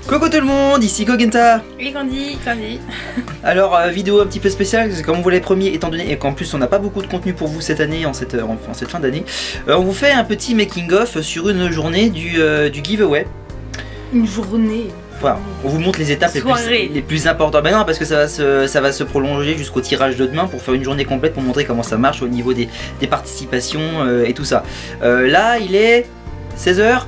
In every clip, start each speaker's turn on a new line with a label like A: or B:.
A: Coucou tout le monde, ici Kogenta.
B: Et Candy.
A: Alors vidéo un petit peu spéciale, comme vous l'avez promis, étant donné qu'en plus on n'a pas beaucoup de contenu pour vous cette année, en cette fin d'année, on vous fait un petit making of sur une journée du giveaway.
B: Une journée.
A: Voilà, on vous montre les étapes les plus importantes. Ben non, parce que ça va se prolonger jusqu'au tirage de demain pour faire une journée complète pour montrer comment ça marche au niveau des participations et tout ça. Là il est 16 h.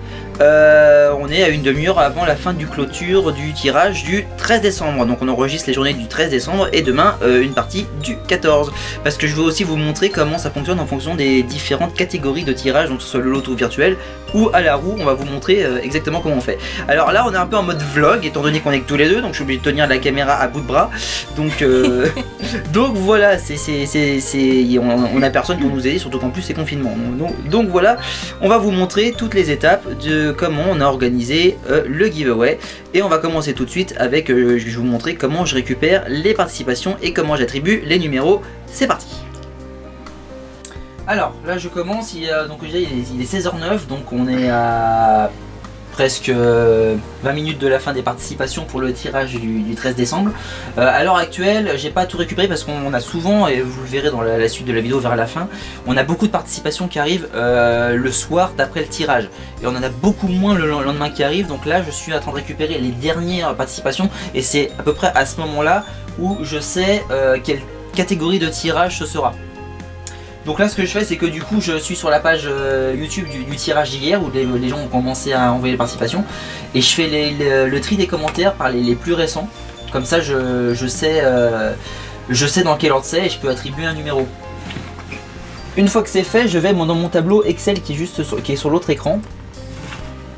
A: On est à une demi-heure avant la fin du clôture du tirage du 13 décembre. Donc on enregistre les journées du 13 décembre et demain une partie du 14. Parce que je veux aussi vous montrer comment ça fonctionne en fonction des différentes catégories de tirage, donc que ce soit le loto virtuel ou à la roue. On va vous montrer exactement comment on fait. Alors là on est un peu en mode vlog étant donné qu'on est que tous les deux, donc je suis obligé de tenir la caméra à bout de bras. Donc, donc voilà, on a personne pour nous aider, surtout qu'en plus c'est confinement. Donc voilà, on va vous montrer toutes les étapes de comment on a organisé le giveaway. Et on va commencer tout de suite avec, je vais vous montrer comment je récupère les participations et comment j'attribue les numéros. C'est parti. Alors là je commence, il est 16h09, donc on est à presque 20 minutes de la fin des participations pour le tirage du 13 décembre. À l'heure actuelle, j'ai pas tout récupéré parce qu'on a souvent, et vous le verrez dans la suite de la vidéo vers la fin, on a beaucoup de participations qui arrivent le soir d'après le tirage. Et on en a beaucoup moins le lendemain qui arrive. Donc là, je suis en train de récupérer les dernières participations et c'est à peu près à ce moment-là où je sais quelle catégorie de tirage ce sera. Donc là ce que je fais c'est que du coup je suis sur la page YouTube du tirage d'hier où les gens ont commencé à envoyer les participations et je fais le tri des commentaires par les plus récents. Comme ça je sais dans quel ordre c'est et je peux attribuer un numéro. Une fois que c'est fait, je vais dans mon tableau Excel qui est sur l'autre écran.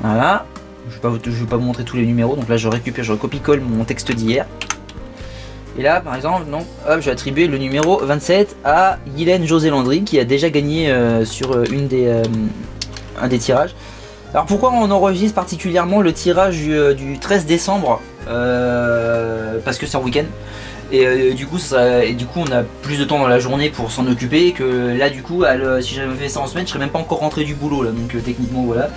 A: Voilà, je vais pas vous montrer tous les numéros, donc là je copie-colle mon texte d'hier. Et là par exemple, non, hop, je vais attribuer le numéro 27 à Guylaine José Landry qui a déjà gagné sur un des tirages. Alors pourquoi on enregistre particulièrement le tirage du 13 décembre parce que c'est un week-end. Et du coup on a plus de temps dans la journée pour s'en occuper que là du coup si j'avais fait ça en semaine je serais même pas encore rentré du boulot là, donc techniquement voilà.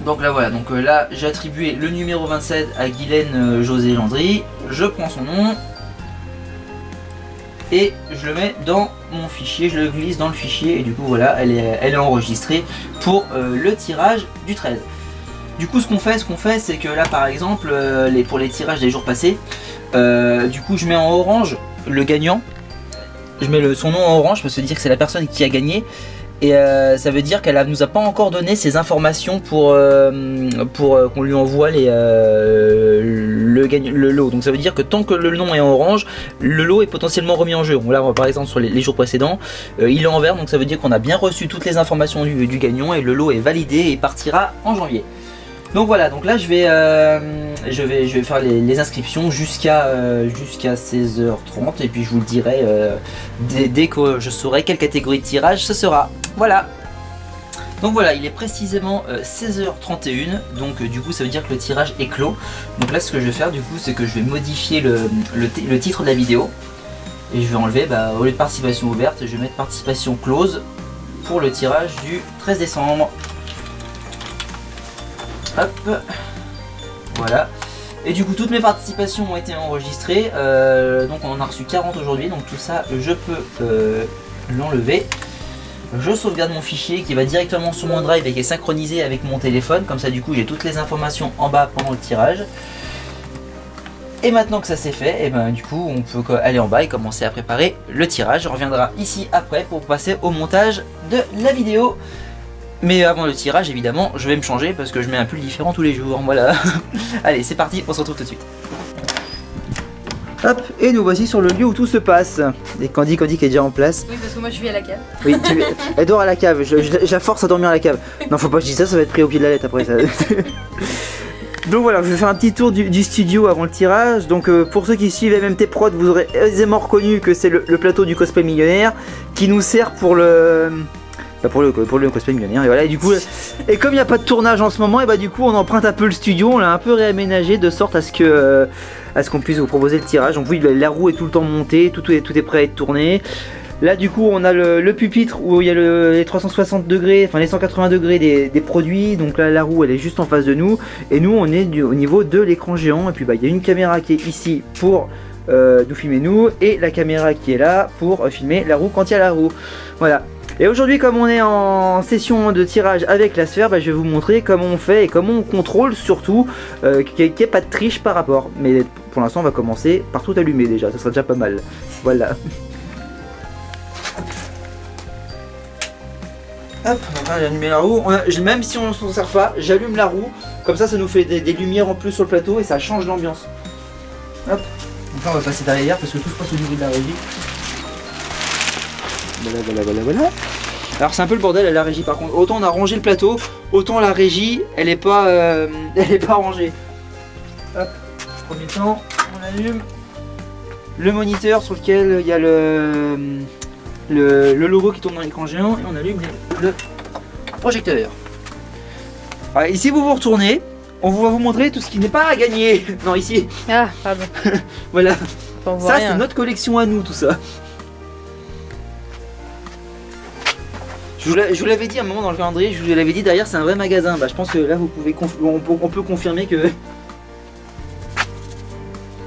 A: Donc là voilà, donc là j'ai attribué le numéro 27 à Guylaine José Landry, je prends son nom et je le mets dans mon fichier, je le glisse dans le fichier et du coup voilà, elle est enregistrée pour le tirage du 13. Du coup ce qu'on fait c'est que là par exemple pour les tirages des jours passés, du coup je mets en orange le gagnant, je mets son nom en orange parce que ça veut dire que c'est la personne qui a gagné. Et ça veut dire qu'elle nous a pas encore donné ses informations pour qu'on lui envoie le lot. Donc ça veut dire que tant que le nom est en orange, le lot est potentiellement remis en jeu. Là par exemple sur les jours précédents, il est en vert, donc ça veut dire qu'on a bien reçu toutes les informations du gagnant et le lot est validé et partira en janvier. Donc voilà, donc là je vais faire les inscriptions jusqu'à 16h30 et puis je vous le dirai dès que je saurai quelle catégorie de tirage ce sera. Voilà. Donc voilà, il est précisément 16h31, donc du coup ça veut dire que le tirage est clos. Donc là ce que je vais faire du coup c'est que je vais modifier le titre de la vidéo et je vais enlever, au lieu de participation ouverte, je vais mettre participation close pour le tirage du 13 décembre. Hop, voilà. Et du coup toutes mes participations ont été enregistrées, donc on en a reçu 40 aujourd'hui, donc tout ça je peux l'enlever. Je sauvegarde mon fichier qui va directement sur mon drive et qui est synchronisé avec mon téléphone, comme ça du coup j'ai toutes les informations en bas pendant le tirage. Et maintenant que ça c'est fait, et du coup on peut aller en bas et commencer à préparer le tirage. On reviendra ici après pour passer au montage de la vidéo. Mais avant le tirage évidemment je vais me changer parce que je mets un pull différent tous les jours, voilà. Allez c'est parti, on se retrouve tout de suite. Hop, et nous voici sur le lieu où tout se passe. Et Candy qui est déjà en place.
B: Oui parce que moi je vis à la cave.
A: Oui, elle dort à la cave, je la force à dormir à la cave. Non faut pas que je dise ça, ça va être pris au pied de la lettre après ça. Donc voilà, je vais faire un petit tour du studio avant le tirage. Donc pour ceux qui suivent MMT Prod, vous aurez aisément reconnu que c'est le plateau du cosplay millionnaire qui nous sert pour le cosplay millionnaire. Et voilà, et du coup, et comme il n'y a pas de tournage en ce moment, et du coup on emprunte un peu le studio, on l'a un peu réaménagé de sorte à ce qu'on puisse vous proposer le tirage. Donc oui, la roue est tout le temps montée, tout est prêt à être tourné. Là du coup on a le pupitre où il y a les 360 degrés, enfin les 180 degrés des produits. Donc là la roue elle est juste en face de nous. Et nous on est au niveau de l'écran géant. Et puis bah il y a une caméra qui est ici pour nous filmer nous. Et la caméra qui est là pour filmer la roue quand il y a la roue. Voilà. Et aujourd'hui comme on est en session de tirage avec la sphère, bah, je vais vous montrer comment on fait et comment on contrôle surtout qu'il n'y ait pas de triche par rapport. Mais pour l'instant on va commencer par tout allumer déjà, ça sera déjà pas mal. Voilà. Hop, on va allumer la roue. Même si on ne s'en sert pas, j'allume la roue. Comme ça nous fait des lumières en plus sur le plateau et ça change l'ambiance. Hop. Donc là on va passer derrière parce que tout se passe au niveau de la régie. Voilà. Alors c'est un peu le bordel à la régie par contre. Autant on a rangé le plateau, autant la régie elle est pas rangée. Hop, premier temps, on allume le moniteur sur lequel il y a le logo qui tourne dans l'écran géant et on allume le projecteur. Alors, ici vous vous retournez, on va vous montrer tout ce qui n'est pas à gagner. Non ici.
B: Ah pardon.
A: Voilà. Ça
B: rien.
A: c'est notre collection à nous tout ça. Je vous l'avais dit à un moment dans le calendrier, je vous l'avais dit derrière c'est un vrai magasin. Bah, je pense que là vous pouvez on peut confirmer que...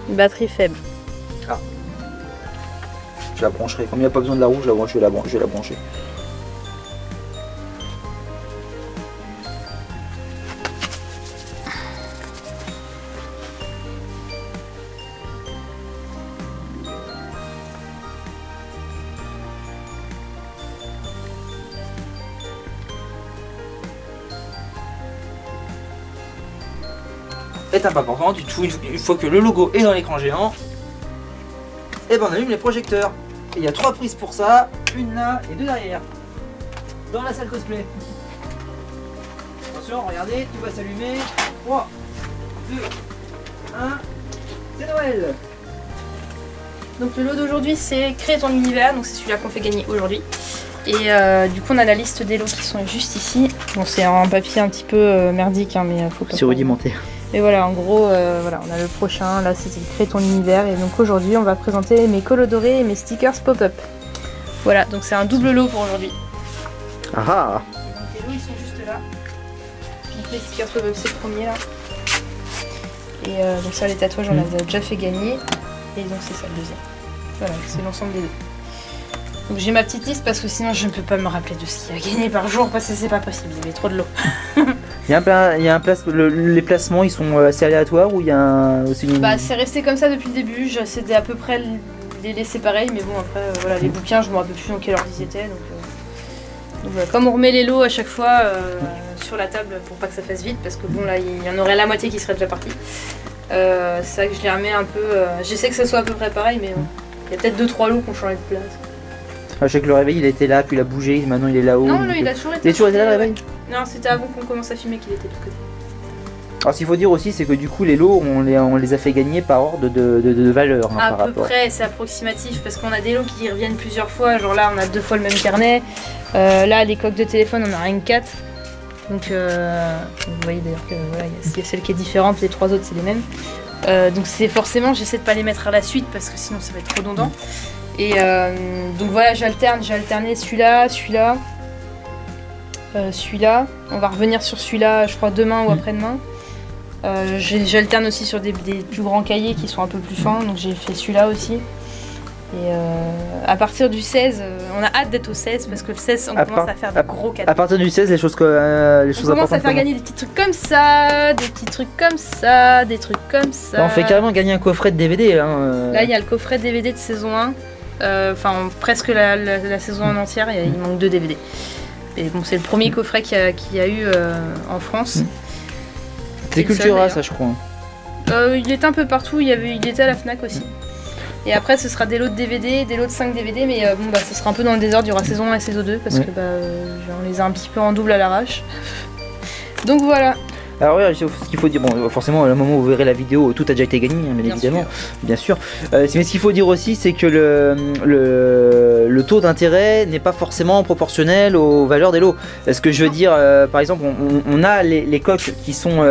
B: Batterie faible.
A: Ah. Je la brancherai, comme il n'y a pas besoin de la roue, je vais la brancher. Étape importante, une fois que le logo est dans l'écran géant, et ben on allume les projecteurs. Et il y a 3 prises pour ça, une là et 2 derrière. Dans la salle cosplay. Attention, regardez, tout va s'allumer. 3, 2, 1, c'est Noël.
B: Donc le lot d'aujourd'hui c'est créer ton univers, donc c'est celui-là qu'on fait gagner aujourd'hui. Et du coup on a la liste des lots qui sont juste ici. Bon c'est un papier un petit peu merdique hein, mais faut pas...
A: C'est rudimentaire.
B: Et voilà, en gros, voilà, on a le prochain, là c'était créer ton univers. Et donc aujourd'hui, on va présenter mes colos dorés et mes stickers pop-up. Voilà, donc c'est un double lot pour aujourd'hui.
A: Ah.
B: Donc les lots, ils sont juste là. Donc les stickers pop-up, c'est le premier là. Et donc ça, les tatouages, on les a déjà fait gagner. Et donc c'est ça le deuxième. Voilà, c'est l'ensemble des deux. Donc j'ai ma petite liste parce que sinon je ne peux pas me rappeler de ce qu'il y a gagné par jour parce que c'est pas possible, il y avait trop de lots.
A: Les placements ils sont assez aléatoires ou il y a aussi une...
B: Bah c'est resté comme ça depuis le début, j'essaie à peu près les laisser pareil, mais bon après voilà les bouquins je me rappelle plus dans quelle ordre ils étaient donc voilà. Comme on remet les lots à chaque fois sur la table pour pas que ça fasse vite parce que bon là il y en aurait la moitié qui serait déjà partie. C'est ça que je les remets un peu, j'essaie que ça soit à peu près pareil mais il y a peut-être 2-3 lots qui ont changé de place.
A: Je sais que le réveil il était là, puis il a bougé, maintenant il est là-haut.
B: Non, il a toujours été.
A: Il a toujours été là le réveil?
B: Non, c'était avant qu'on commence à filmer qu'il était de côté.
A: Alors ce qu'il faut dire aussi c'est que du coup les lots on les a fait gagner par ordre de valeur hein,
B: à
A: par
B: peu
A: rapport.
B: près, c'est approximatif parce qu'on a des lots qui reviennent plusieurs fois, genre là on a 2 fois le même carnet. Là les coques de téléphone on a rien que 4. Donc vous voyez d'ailleurs que voilà, il y a celle qui est différente, les 3 autres c'est les mêmes. Donc c'est forcément j'essaie de pas les mettre à la suite parce que sinon ça va être redondant. Et donc voilà, j'ai alterné celui-là, celui-là. On va revenir sur celui-là, je crois demain ou après-demain. J'alterne aussi sur des plus grands cahiers qui sont un peu plus fins, donc j'ai fait celui-là aussi. Et à partir du 16, on a hâte d'être au 16 parce que le 16 on commence à faire de gros cadeaux.
A: À partir du 16, les choses
B: on commence à faire gagner des petits trucs comme ça, des petits trucs comme ça, des trucs comme ça.
A: On fait carrément gagner un coffret de DVD. Hein.
B: Là il y a le coffret DVD de saison 1. Enfin presque la saison en entière, il manque 2 DVD. Et bon, c'est le premier coffret qu'il y a eu en France.
A: C'est Cultura ça je crois.
B: Il était un peu partout, il était à la Fnac aussi. Et après ce sera des lots de DVD, des lots de 5 DVD, mais bon bah ce sera un peu dans le désordre, il y aura saison 1 et saison 2 parce que on les a un petit peu en double à l'arrache. Donc voilà.
A: Alors ouais, ce qu'il faut dire, bon forcément au moment où vous verrez la vidéo, tout a déjà été gagné, hein, bien évidemment, bien sûr. Mais ce qu'il faut dire aussi, c'est que le taux d'intérêt n'est pas forcément proportionnel aux valeurs des lots. Ce que je veux dire, par exemple, on a les coques qui sont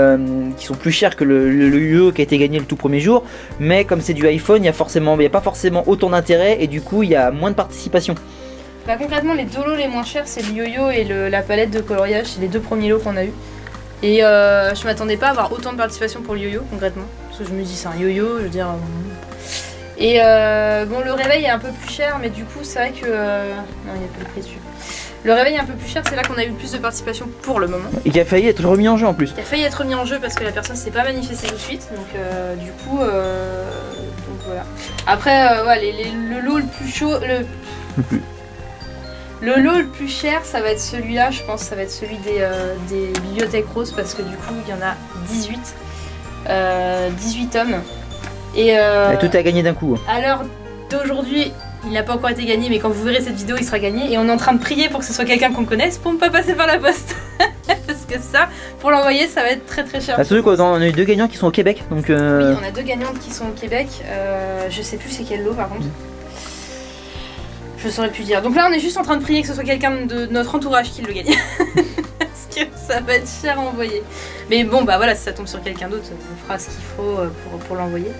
A: plus chères que le UE qui a été gagné le tout premier jour, mais comme c'est du iPhone, il n'y a pas forcément autant d'intérêt et du coup il y a moins de participation.
B: Bah, concrètement, les deux lots les moins chers, c'est le yo-yo et la palette de coloriage, c'est les deux premiers lots qu'on a eu. Et je m'attendais pas à avoir autant de participation pour le yo-yo concrètement, parce que je me dis c'est un yo-yo, je veux dire. Et bon, le réveil est un peu plus cher, mais du coup c'est vrai que non, il n'y a pas le prix dessus. Le réveil est un peu plus cher, c'est là qu'on a eu le plus de participation pour le moment.
A: Et qui a failli être remis en jeu en plus.
B: Qui a failli être remis en jeu parce que la personne s'est pas manifestée tout de suite, donc du coup, donc voilà. Après, ouais, le lot le plus chaud, le lot le plus cher, ça va être celui-là, je pense, ça va être celui des bibliothèques roses parce que du coup, il y en a 18. 18 tomes. Et
A: tout est à gagner d'un coup.
B: À l'heure d'aujourd'hui, il n'a pas encore été gagné, mais quand vous verrez cette vidéo, il sera gagné. Et on est en train de prier pour que ce soit quelqu'un qu'on connaisse pour ne pas passer par la poste. Parce que ça, pour l'envoyer, ça va être très très cher.
A: Surtout qu'on a eu 2 gagnants qui sont au Québec. Donc
B: oui, on a 2 gagnantes qui sont au Québec. Je sais plus c'est quel lot par contre. Je saurais plus dire. Donc là, on est juste en train de prier que ce soit quelqu'un de notre entourage qui le gagne. Parce que ça va être cher à envoyer. Mais bon, bah voilà, si ça tombe sur quelqu'un d'autre, on fera ce qu'il faut pour l'envoyer.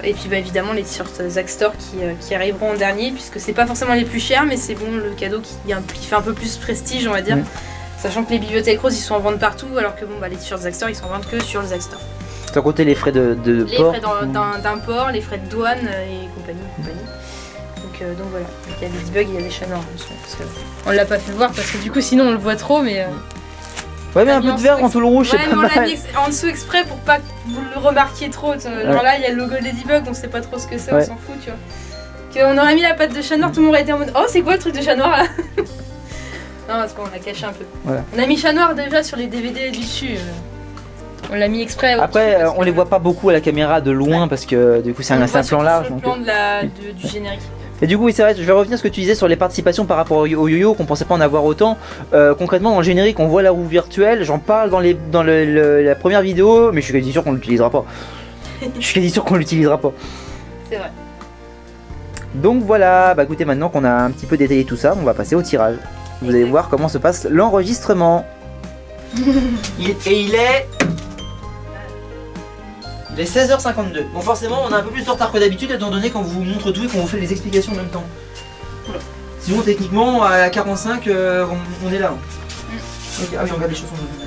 B: Et puis bah évidemment les t-shirts Zack Store qui arriveront en dernier, puisque c'est pas forcément les plus chers, mais c'est bon le cadeau qui fait un peu plus prestige, on va dire. Sachant que les bibliothèques roses ils sont en vente partout, alors que bon bah les t-shirts Zack Store ils sont en vente que sur le Zack Store.
A: Sans compter les frais de port.
B: Les frais d'import, les frais de douane et compagnie. Donc voilà, donc, il y a des bugs, il y a des chats noirs. On l'a pas fait voir parce que du coup sinon on le voit trop, mais...
A: Ouais, mais un peu de vert en tout le rouge, c'est pas mal.
B: On l'a mis en dessous exprès pour pas que vous le remarquiez trop. Genre là, il y a le logo Ladybug, on sait pas trop ce que c'est, on s'en fout, tu vois. On aurait mis la patte de chat noir, tout le monde aurait été en mode oh, c'est quoi le truc de chat noir là? Non, parce qu'on l'a caché un peu. Voilà. On a mis chat noir déjà sur les DVD du dessus. On l'a mis exprès.
A: Après, on les voit pas beaucoup à la caméra de loin parce que du coup, c'est un plan large.
B: C'est le plan du générique.
A: Et du coup, oui, c'est vrai, je vais revenir à ce que tu disais sur les participations par rapport au yo-yo, qu'on pensait pas en avoir autant. Concrètement, dans le générique, on voit la roue virtuelle, j'en parle dans la première vidéo, mais je suis quasi sûr qu'on l'utilisera pas. Je suis quasi sûr qu'on l'utilisera pas.
B: C'est vrai.
A: Donc voilà, bah écoutez, maintenant qu'on a un petit peu détaillé tout ça, on va passer au tirage. Vous allez voir comment se passe l'enregistrement. Il est 16h52. Bon, forcément, on a un peu plus de retard que d'habitude, étant donné qu'on vous montre tout et qu'on vous fait les explications en même temps. Oula. Sinon, techniquement, à 45, on est là. Okay. Ah oui, on regarde les chansons de...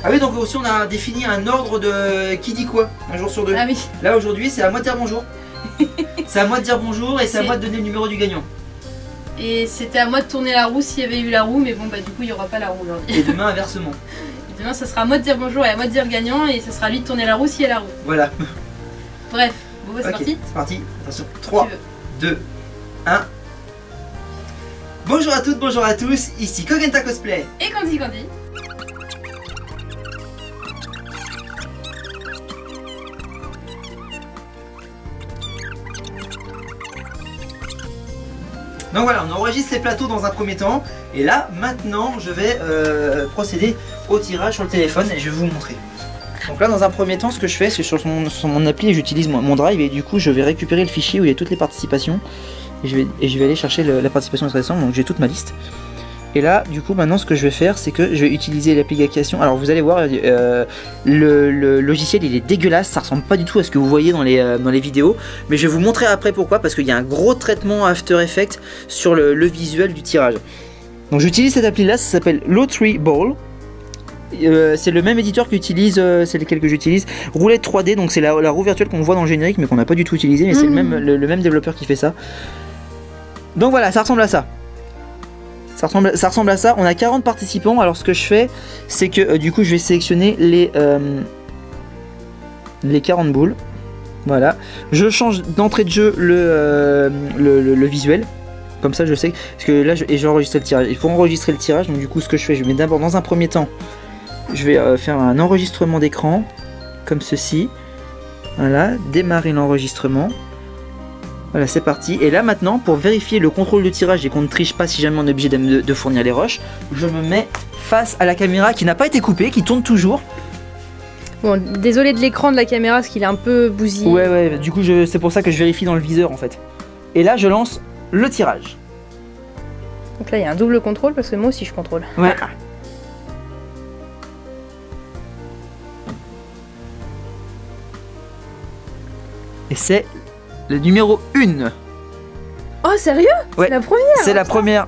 A: Ah oui, donc aussi, on a défini un ordre de qui dit quoi, un jour sur deux.
B: Ah oui.
A: Là, aujourd'hui, c'est à moi de dire bonjour. C'est à moi de dire bonjour et c'est à moi de donner le numéro du gagnant.
B: Et c'était à moi de tourner la roue s'il y avait eu la roue, mais bon, bah du coup, il n'y aura pas la roue aujourd'hui.
A: Et demain, inversement.
B: Demain, ça sera à moi de dire bonjour et à moi de dire gagnant, et ça sera à lui de tourner la roue s'il y a la roue.
A: Voilà.
B: Bref, bon, bah, c'est parti.
A: C'est parti. Attention, 3, 2, 1. Bonjour à toutes, bonjour à tous, ici Kogenta Cosplay.
B: Et Candy Candy.
A: Donc voilà, on enregistre les plateaux dans un premier temps. Et là, maintenant, je vais procéder au tirage sur le téléphone et je vais vous montrer. Donc là, dans un premier temps, ce que je fais, c'est sur mon appli, j'utilise mon drive et du coup, je vais récupérer le fichier où il y a toutes les participations. Et je vais aller chercher la participation récente, donc j'ai toute ma liste. Et là, du coup, maintenant, ce que je vais faire, c'est que je vais utiliser l'application. Alors, vous allez voir, le logiciel, il est dégueulasse. Ça ressemble pas du tout à ce que vous voyez dans les vidéos. Mais je vais vous montrer après pourquoi. Parce qu'il y a un gros traitement After Effects sur le visuel du tirage. Donc, j'utilise cette appli-là. Ça s'appelle Lottery Ball. C'est le même éditeur qu'utilise, c'est lequel que j'utilise, Roulette 3D. Donc, c'est la roue virtuelle qu'on voit dans le générique, mais qu'on n'a pas du tout utilisé. Mais c'est le même développeur qui fait ça. Donc, voilà, ça ressemble à ça. Ça ressemble à ça, on a 40 participants, alors ce que je fais, c'est que du coup je vais sélectionner les 40 boules, voilà. Je change d'entrée de jeu le visuel, comme ça je sais, parce que là j'ai enregistré le tirage, il faut enregistrer le tirage, donc du coup ce que je fais, je mets d'abord dans un premier temps, je vais faire un enregistrement d'écran, comme ceci, voilà, démarrer l'enregistrement, Voilà, c'est parti. Et là maintenant, pour vérifier le contrôle de tirage et qu'on ne triche pas si jamais on est obligé de fournir les rushs, je me mets face à la caméra qui n'a pas été coupée, qui tourne toujours.
B: Bon, désolé de l'écran de la caméra parce qu'il est un peu bousillé.
A: Ouais, du coup c'est pour ça que je vérifie dans le viseur en fait. Et là je lance le tirage.
B: Donc là il y a un double contrôle parce que moi aussi je contrôle.
A: Ouais. Et c'est le numéro 1.
B: Oh sérieux?
A: Ouais.
B: C'est la première?
A: C'est la première.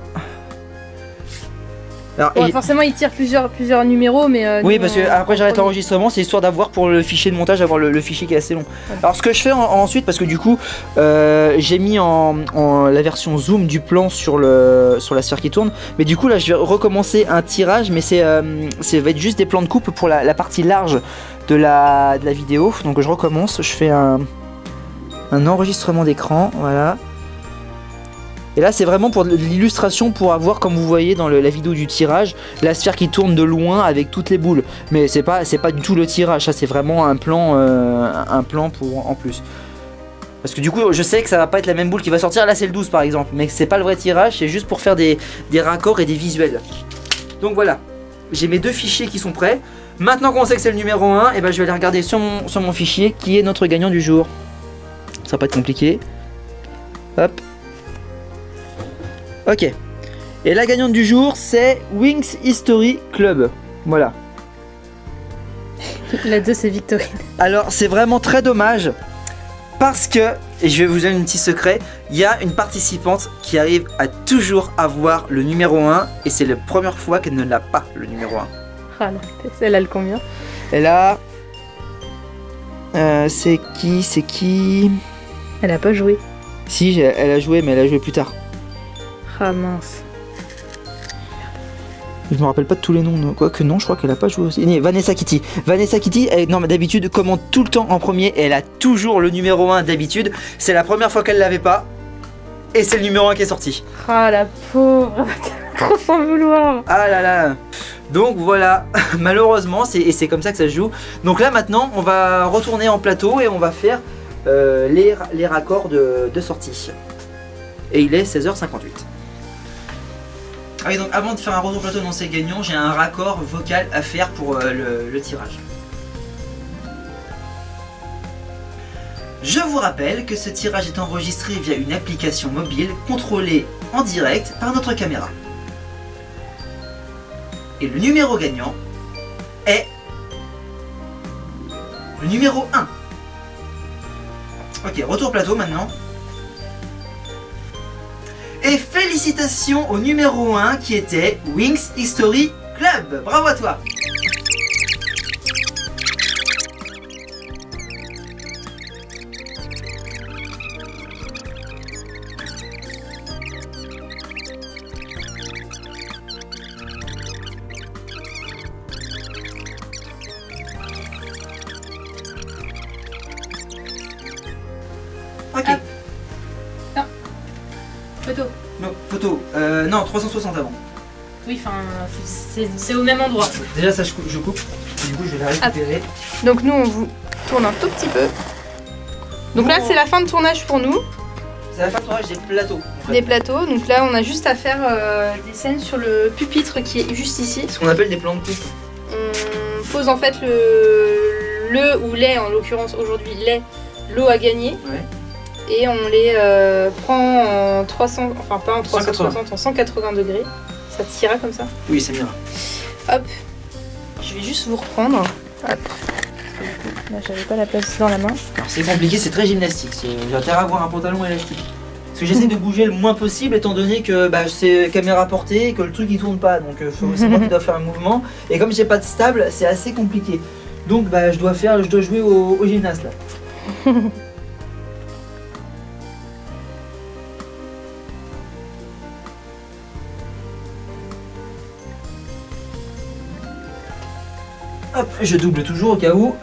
A: Alors,
B: Bon, forcément il tire plusieurs numéros mais...
A: oui
B: nous,
A: parce que après j'arrête l'enregistrement, c'est histoire d'avoir pour le fichier de montage, avoir le fichier qui est assez long.
B: Ouais.
A: Alors ce que je fais ensuite, parce que du coup j'ai mis en la version zoom du plan sur la sphère qui tourne, mais du coup là je vais recommencer un tirage, mais ça va être juste des plans de coupe pour la partie large de la vidéo. Donc je recommence, je fais un enregistrement d'écran, voilà. Et là c'est vraiment pour l'illustration, pour avoir, comme vous voyez dans la vidéo du tirage, la sphère qui tourne de loin avec toutes les boules. Mais c'est pas du tout le tirage, ça c'est vraiment un plan pour en plus. Parce que du coup je sais que ça va pas être la même boule qui va sortir, là c'est le 12 par exemple, mais c'est pas le vrai tirage, c'est juste pour faire des raccords et des visuels. Donc voilà, j'ai mes deux fichiers qui sont prêts. Maintenant qu'on sait que c'est le numéro 1, et ben je vais aller regarder sur mon fichier qui est notre gagnant du jour. Ça va pas être compliqué. Hop. Ok. Et la gagnante du jour, c'est Wings History Club. Voilà.
B: La 2 c'est Victorine.
A: Alors c'est vraiment très dommage parce que, et je vais vous donner un petit secret, il y a une participante qui arrive à toujours avoir le numéro 1 et c'est la première fois qu'elle ne l'a pas, le numéro 1.
B: Ah non, elle a le combien?
A: Elle a... c'est qui?
B: Elle a pas joué.
A: Si, elle a joué, mais elle a joué plus tard.
B: Ah mince.
A: Je me rappelle pas de tous les noms, quoique non, je crois qu'elle a pas joué aussi. Vanessa Kitty. Vanessa Kitty, non, mais d'habitude, commande tout le temps en premier et elle a toujours le numéro 1 d'habitude. C'est la première fois qu'elle l'avait pas et c'est le numéro 1 qui est sorti.
B: Ah la pauvre, trop sans vouloir.
A: Ah là là. Donc voilà, malheureusement, c'est comme ça que ça se joue. Donc là maintenant, on va retourner en plateau et on va faire les raccords de sortie. Et il est 16h58. Ah oui, donc avant de faire un retour plateau dans ces gagnants, j'ai un raccord vocal à faire pour le tirage. Je vous rappelle que ce tirage est enregistré via une application mobile contrôlée en direct par notre caméra. Et le numéro gagnant est le numéro 1. Ok, retour plateau maintenant. Et félicitations au numéro 1 qui était Wings History Club. Bravo à toi. Ok.
B: Ah. Non. Photo.
A: Non, photo. Non, 360 avant.
B: Oui, enfin, c'est au même endroit.
A: Déjà ça je coupe. Du coup je vais la récupérer.
B: Donc nous on vous tourne un tout petit peu. Donc là c'est la fin de tournage pour nous.
A: C'est la fin de tournage des plateaux. En fait.
B: Des plateaux. Donc là on a juste à faire des scènes sur le pupitre qui est juste ici.
A: Ce qu'on appelle des plans de coupe.
B: On pose en fait le ou les, en l'occurrence aujourd'hui l'eau à gagner.
A: Ouais.
B: Et on les prend en 300, enfin pas en 360, en 180 degrés. Ça tira comme ça.
A: Oui, c'est bien.
B: Hop. Je vais juste vous reprendre. Hop. Là j'avais pas la place dans la main.
A: Alors c'est compliqué, c'est très gymnastique. J'ai intérêt à avoir un pantalon élastique. Parce que j'essaie de bouger le moins possible étant donné que c'est caméra portée et que le truc il tourne pas. Donc c'est moi qui dois faire un mouvement. Et comme j'ai pas de stable, c'est assez compliqué. Donc je dois jouer au gymnaste là. Hop, je double toujours au cas où.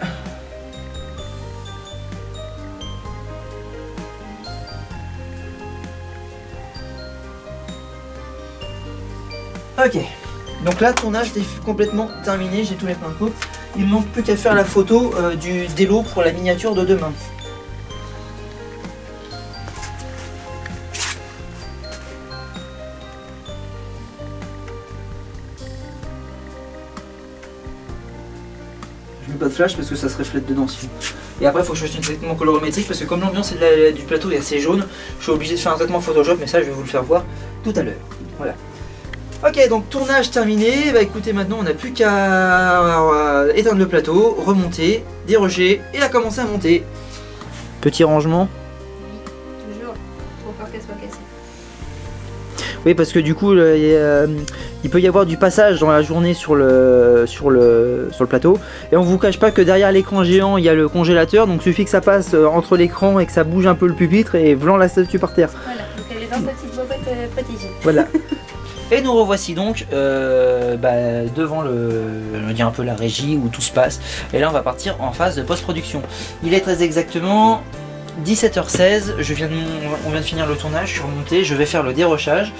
A: Ok, donc là, tournage est complètement terminé, j'ai tous les plans de coupe. Il me manque plus qu'à faire la photo des lots pour la miniature de demain. Je mets pas de flash parce que ça se reflète dedans sinon. Et après il faut que je fasse un traitement colorimétrique parce que comme l'ambiance du plateau est assez jaune, je suis obligé de faire un traitement Photoshop, mais ça je vais vous le faire voir tout à l'heure. Voilà. Ok, donc tournage terminé. Bah écoutez, maintenant on n'a plus qu'à éteindre le plateau, remonter, déroger et à commencer à monter. Petit rangement.
B: Oui, toujours. Pour peur qu'elle soit cassée.
A: Oui, parce que du coup, il peut y avoir du passage dans la journée sur le plateau. Et on vous cache pas que derrière l'écran géant, il y a le congélateur. Donc il suffit que ça passe entre l'écran et que ça bouge un peu le pupitre et blanc la statue par terre.
B: Voilà, donc elle est dans sa petite bobette protégée.
A: Voilà. Et nous revoici donc devant on va dire un peu la régie où tout se passe. Et là on va partir en phase de post-production. Il est très exactement 17h16, on vient de finir le tournage, je suis remonté, je vais faire le dérochage.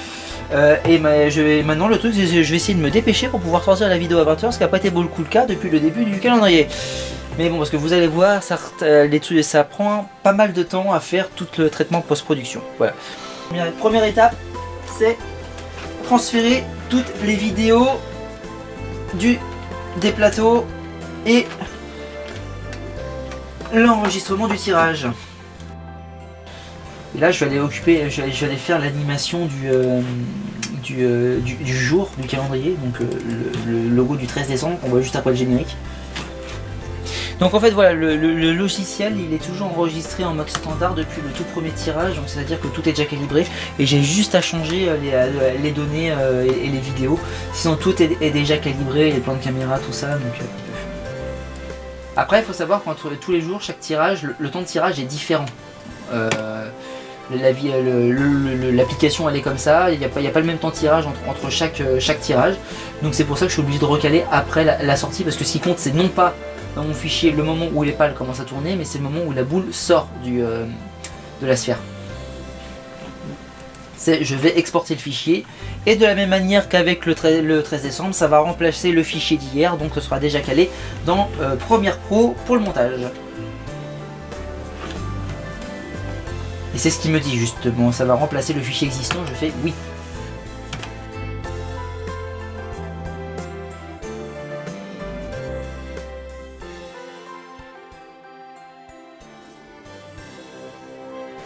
A: Maintenant le truc c'est que je vais essayer de me dépêcher pour pouvoir sortir la vidéo à 20h, ce qui n'a pas été beaucoup le cas depuis le début du calendrier. Mais bon, parce que vous allez voir, ça prend pas mal de temps à faire tout le traitement post-production. Voilà. Première étape, c'est transférer toutes les vidéos des plateaux et l'enregistrement du tirage. Et là je vais aller faire l'animation du jour du calendrier, donc le logo du 13 décembre qu'on voit juste après le générique. Donc en fait voilà, le logiciel il est toujours enregistré en mode standard depuis le tout premier tirage, donc c'est à dire que tout est déjà calibré et j'ai juste à changer les données et les vidéos, sinon tout est déjà calibré, les plans de caméra, tout ça. Donc, après il faut savoir qu'entre tous les jours, chaque tirage, le temps de tirage est différent. L'application elle est comme ça, il n'y a pas le même temps de tirage entre chaque tirage, donc c'est pour ça que je suis obligé de recaler après la sortie, parce que ce qui compte c'est non pas dans mon fichier le moment où les pales commencent à tourner, mais c'est le moment où la boule sort de la sphère. Je vais exporter le fichier, et de la même manière qu'avec le 13 décembre, ça va remplacer le fichier d'hier, donc ce sera déjà calé dans Premiere Pro pour le montage. Et c'est ce qu'il me dit justement, ça va remplacer le fichier existant, je fais oui.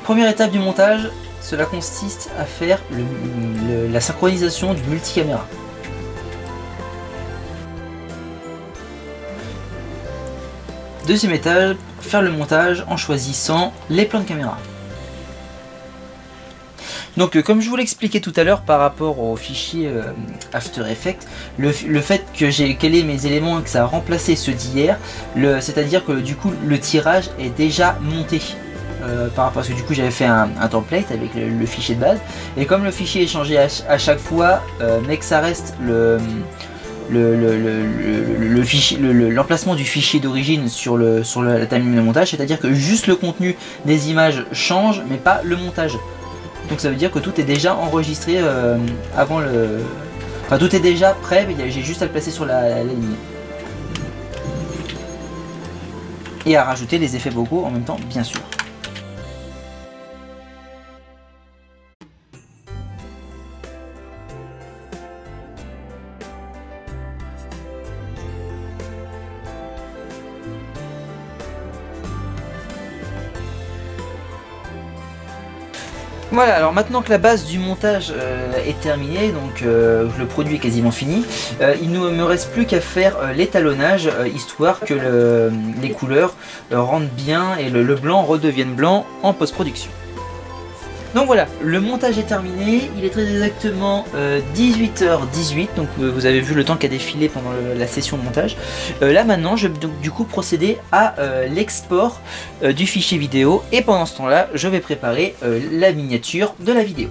A: Première étape du montage, cela consiste à faire la synchronisation du multicaméra. Deuxième étape, faire le montage en choisissant les plans de caméra. Donc comme je vous l'expliquais tout à l'heure par rapport au fichier After Effects, le fait que j'ai calé mes éléments et que ça a remplacé ceux d'hier, c'est-à-dire que du coup le tirage est déjà monté. Parce que du coup j'avais fait un template avec le fichier de base, et comme le fichier est changé à chaque fois, mais que ça reste l'emplacement du fichier d'origine sur la timeline de montage, c'est-à-dire que juste le contenu des images change mais pas le montage. Donc ça veut dire que tout est déjà enregistré avant le... Enfin tout est déjà prêt, mais j'ai juste à le placer sur la ligne. Et à rajouter les effets vocaux en même temps, bien sûr. Voilà, alors maintenant que la base du montage est terminée, donc le produit est quasiment fini, il ne me reste plus qu'à faire l'étalonnage, histoire que les couleurs rendent bien et le blanc redevienne blanc en post-production. Donc voilà, le montage est terminé, il est très exactement 18h18, donc vous avez vu le temps qui a défilé pendant la session de montage. Là maintenant, je vais donc du coup procéder à l'export du fichier vidéo, et pendant ce temps-là, je vais préparer la miniature de la vidéo.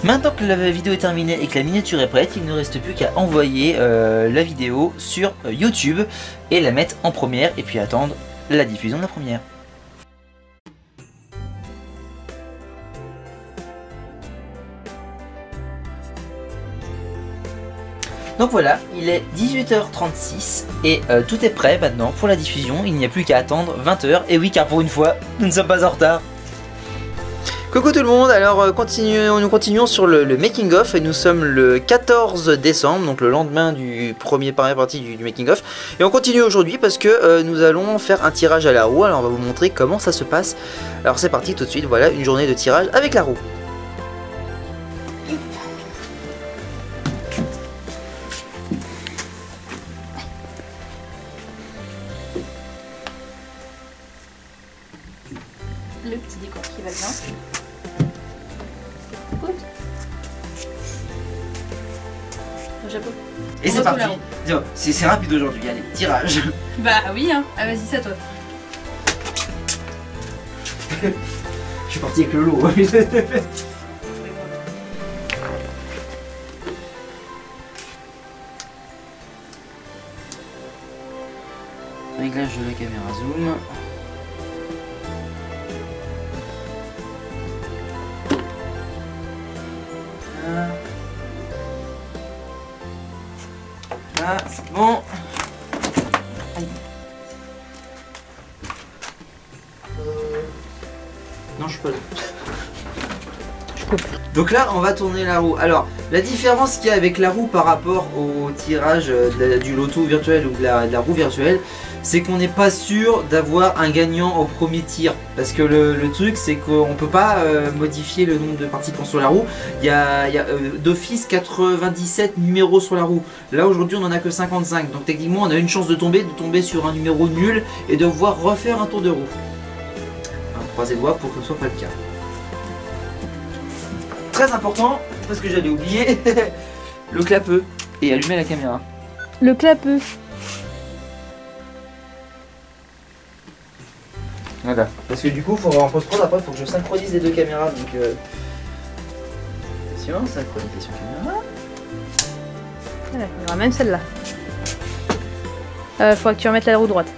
A: Maintenant que la vidéo est terminée et que la miniature est prête, il ne reste plus qu'à envoyer la vidéo sur YouTube et la mettre en première et puis attendre la diffusion de la première. Donc voilà, il est 18h36 et tout est prêt maintenant pour la diffusion. Il n'y a plus qu'à attendre 20h. Et oui, car pour une fois, nous ne sommes pas en retard. Coucou tout le monde, alors nous continuons sur le making of et nous sommes le 14 décembre, donc le lendemain du première partie du making of. Et on continue aujourd'hui parce que nous allons faire un tirage à la roue, alors on va vous montrer comment ça se passe. Alors c'est parti tout de suite, voilà une journée de tirage avec la roue.
B: Le petit décor qui va bien. Chapeau.
A: Et c'est parti. C'est rapide aujourd'hui, allez, tirage.
B: Bah oui, hein. Ah vas-y, c'est à toi.
A: Je suis parti avec le lot. Réglage de la caméra zoom. Ah, c'est bon. Non, je suis pas là.
B: Je coupe.
A: Donc là, on va tourner la roue. Alors, la différence qu'il y a avec la roue par rapport au tirage du loto virtuel ou de la roue virtuelle, c'est qu'on n'est pas sûr d'avoir un gagnant au premier tir. Parce que le truc, c'est qu'on peut pas modifier le nombre de participants sur la roue. Il y a d'office 97 numéros sur la roue. Là, aujourd'hui, on en a que 55. Donc techniquement, on a une chance de tomber sur un numéro nul et de devoir refaire un tour de roue. Croisez les doigts pour que ce soit pas le cas. Très important, parce que j'allais oublier, le clapeux et allumer la caméra.
B: Le clapeux.
A: Voilà. Parce que du coup, en post-prod, après, il faut que je synchronise les deux caméras. Donc, attention, synchronisation caméra.
B: Voilà, il y aura même celle-là. Faudra que tu remettes la roue droite.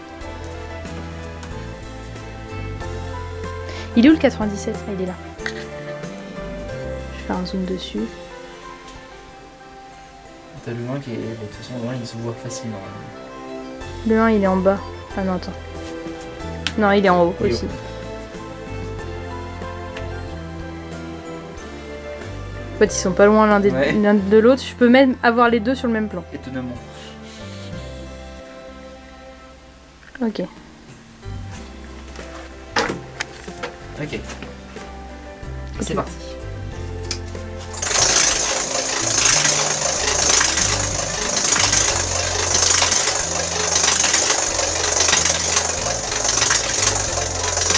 B: Il est où le 97? Ah, il est là. Je vais faire un zoom dessus.
A: T'as le 1 qui est. De toute façon, le 1 il se voit facilement.
B: Le 1 il est en bas. Ah non, attends. Non, il est en haut aussi. En fait, ils sont pas loin l'un de l'autre. Je peux même avoir les deux sur le même plan.
A: Étonnamment.
B: Ok.
A: Ok. C'est parti.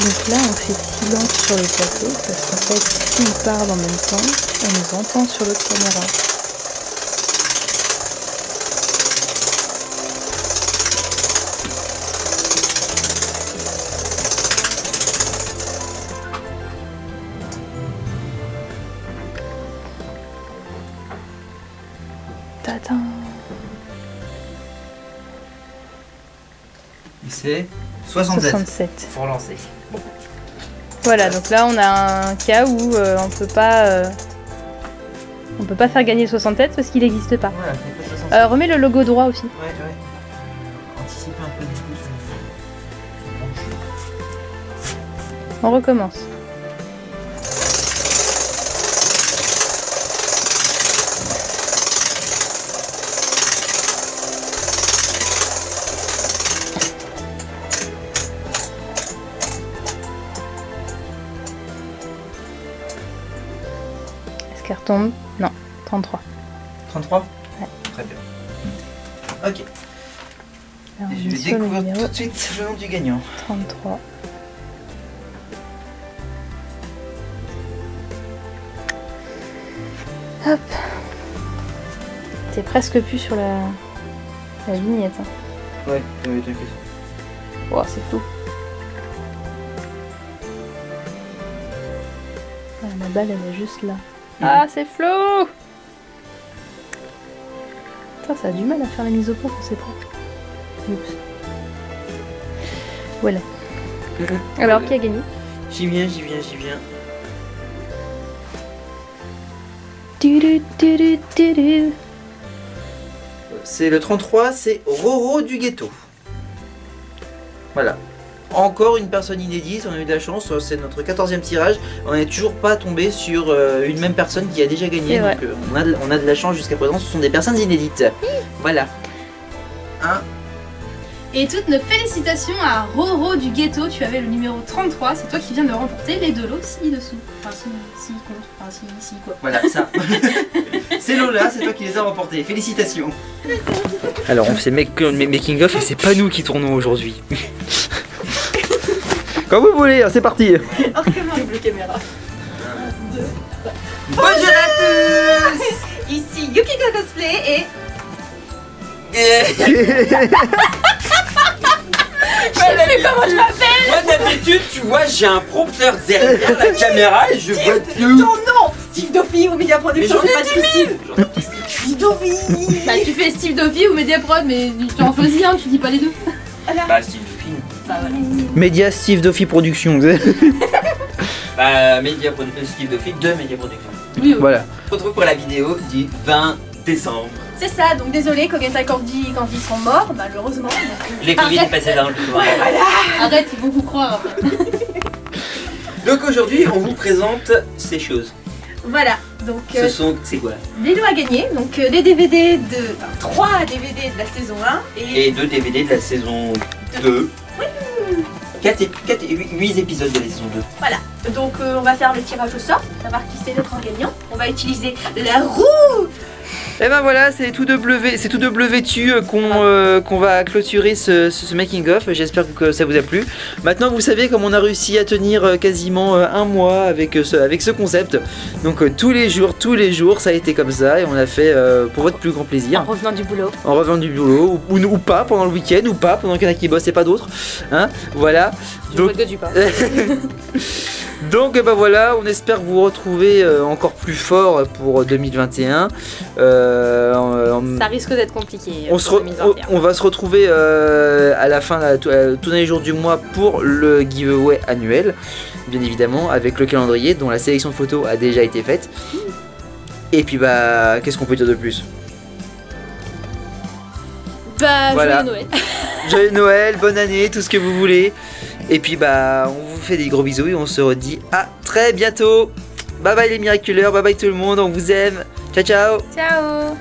B: Donc là, on fait silence sur le plateau parce qu'en fait, s'il parle en même temps, on nous entend sur l'autre caméra. Tadam.
A: C'est 67.
B: 67.
A: Faut relancer. Bon.
B: Voilà, donc là on a un cas où on peut pas faire gagner 67 parce qu'il n'existe pas.
A: Voilà, c'est pas 67.
B: Remets le logo droit aussi.
A: Ouais. Anticiper un peu du coup sur
B: On recommence. Est-ce qu'elle retombe? Non, 33.
A: 33
B: Ouais.
A: Très bien. Ok.
B: Là, on
A: Et je
B: est
A: vais
B: sur le
A: découvrir
B: numéro
A: tout de suite le nom du gagnant.
B: 33. Hop. T'es presque plus sur la vignette. Hein.
A: Ouais, t'inquiète.
B: Oh, c'est flou. Ah, la balle, elle est juste là. Ah, c'est Flo. Putain, ça a du mal à faire la mise au point pour ses propres. Oups. Voilà. Alors, qui a gagné?
A: J'y viens, j'y viens, j'y viens. C'est le 33, c'est Roro du ghetto. Voilà. Encore une personne inédite, on a eu de la chance, c'est notre 14e tirage. On n'est toujours pas tombé sur une même personne qui a déjà gagné. Donc on a de la chance jusqu'à présent, ce sont des personnes inédites. Voilà.
B: Et toutes nos félicitations à Roro du ghetto, tu avais le numéro 33, c'est toi qui viens de remporter les 2 lots ci-dessous. Enfin, si compte, enfin, si quoi.
A: Voilà, ça. Ces lots-là, c'est toi qui les as remportés. Félicitations. Alors, on fait making of et c'est pas nous qui tournons aujourd'hui. Quand vous voulez, c'est parti.
B: Double caméra.
A: Bonjour à tous.
B: Ici Yukiko Cosplay comment je m'appelle?
C: Moi d'habitude, tu vois, j'ai un prompteur derrière la caméra et je vois tout.
B: Ton nom Steve Doffy ou Media Production, c'est pas difficile. Steve Doffy. Bah tu fais Steve Doffy ou Media Prod, mais tu en choisis un, tu dis pas les deux.
C: Bah Steve Doffy.
B: Bah voilà.
A: Média Steve Doffy Productions.
C: Bah Steve Doffy de Media Production.
B: Oui,
A: Voilà.
C: On se retrouve pour la vidéo du 20 décembre.
B: C'est ça, donc désolé Kogeta et Cordy quand ils sont morts, malheureusement.
C: Les Covid est passé dans le couloir.
B: Arrête, ils vont vous croire après.
C: Donc aujourd'hui, on vous présente ces choses.
B: Voilà, donc
C: C'est quoi?
B: les lots à gagner, donc les DVD de... Enfin, 3 DVD de la saison 1
C: Et 2 DVD de la saison 2. Oui. 8 épisodes de la saison 2.
B: Voilà, donc on va faire le tirage au sort, pour savoir qui c'est notre gagnant. On va utiliser la roue.
A: Et ben voilà, c'est tout de bleu vêtu qu'on va clôturer ce making of. J'espère que ça vous a plu. Maintenant vous savez comme on a réussi à tenir quasiment un mois avec ce concept. Donc tous les jours ça a été comme ça et on l'a fait pour votre plus grand plaisir.
B: En revenant du boulot.
A: En revenant du boulot ou pas pendant le week-end ou pas pendant qu'il y en a qui bossent et pas d'autres. Hein, voilà. Donc, donc bah voilà, on espère vous retrouver encore plus fort pour 2021.
B: Ça risque d'être compliqué.
A: On va se retrouver à la fin, tous les jours du mois pour le giveaway annuel, bien évidemment, avec le calendrier dont la sélection de photos a déjà été faite. Et puis bah, qu'est-ce qu'on peut dire de plus?
B: Bah,
A: voilà.
B: Joyeux Noël.
A: Joyeux Noël, bonne année, tout ce que vous voulez. Et puis bah, on vous fait des gros bisous et on se redit à très bientôt. Bye bye les miraculeurs, bye bye tout le monde, on vous aime. Ciao ciao.
B: Ciao.